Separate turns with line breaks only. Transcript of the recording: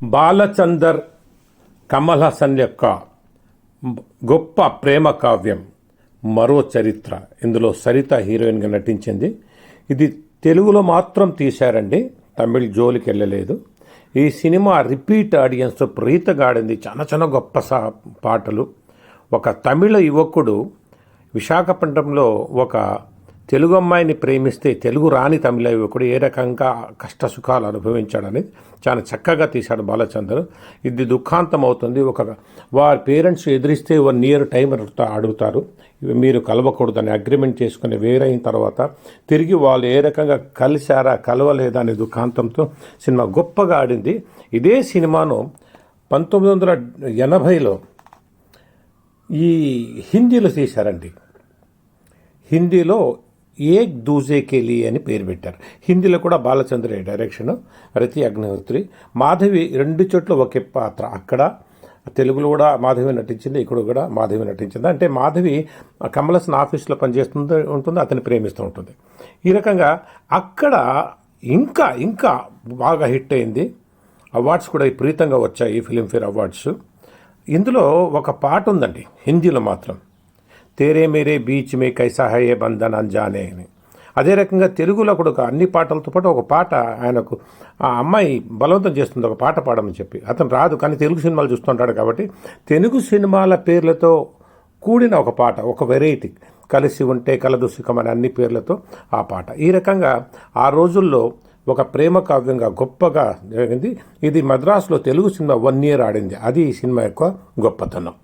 బాలచందర్ కమల్ హాసన్ యొక్క గొప్ప ప్రేమ కావ్యం మరో చరిత్ర. ఇందులో సరిత హీరోయిన్గా నటించింది. ఇది తెలుగులో మాత్రం తీశారండి, తమిళ్ జోలికి వెళ్ళలేదు. ఈ సినిమా రిపీట్ ఆడియన్స్ ప్రీతగా ఆడింది. చాలా చాలా గొప్ప పాటలు. ఒక తమిళ యువకుడు విశాఖపట్నంలో ఒక తెలుగు అమ్మాయిని ప్రేమిస్తే తెలుగు రాని తమిళ యువకుడు ఏ రకంగా కష్ట సుఖాలు అనుభవించాడని చాలా చక్కగా తీశాడు బాలచందర్. ఇది దుఃఖాంతం అవుతుంది. వారి పేరెంట్స్ ఎదిరిస్తే 1 year టైం అడుగుతారు, మీరు కలవకూడదని అగ్రిమెంట్ చేసుకుని వేరైన తర్వాత తిరిగి వాళ్ళు ఏ రకంగా కలిశారా కలవలేదా అనే దుఃఖాంతంతో సినిమా గొప్పగా ఆడింది. ఇదే సినిమాను 1980లో ఈ హిందీలో తీశారండి. హిందీలో ఏక్ దూజే కే లియే అని పేరు పెట్టారు. హిందీలో కూడా బాలచంద్ర డైరెక్షన్, రతి అగ్నిహోత్రి, మాధవి 2 చోట్ల ఒకే పాత్ర. అక్కడ తెలుగులో కూడా మాధవి నటించింది, ఇక్కడ కూడా మాధవి నటించింది. అంటే మాధవి కమల్ హాసన్ ఆఫీస్లో ఉంటుంది, అతన్ని ప్రేమిస్తూ ఉంటుంది. ఈ రకంగా అక్కడ ఇంకా ఇంకా బాగా హిట్ అయింది. అవార్డ్స్ కూడా విపరీతంగా వచ్చాయి, ఫిలింఫేర్ అవార్డ్స్. ఇందులో ఒక పాట ఉందండి హిందీలో మాత్రం, తేరే మేరే బీచ్ మే కైసా హై ఏ బంధన్ అంజానే అని. అదే రకంగా తెలుగులో కూడా అన్ని పాటలతో పాటు ఒక పాట ఆయనకు ఆ అమ్మాయి బలవంతం చేస్తుంది ఒక పాట పాడమని చెప్పి. అతను రాదు, కానీ తెలుగు సినిమాలు చూస్తుంటాడు కాబట్టి తెలుగు సినిమాల పేర్లతో కూడిన ఒక పాట, ఒక వెరైటీ, కలిసి ఉంటే కలదు సుఖం అనే అన్ని పేర్లతో ఆ పాట. ఈ రకంగా ఆ రోజుల్లో ఒక ప్రేమ కావ్యంగా గొప్పగా జరిగింది. ఇది మద్రాసులో తెలుగు సినిమా 1 year ఆడింది. అది ఈ సినిమా యొక్క గొప్పతనం.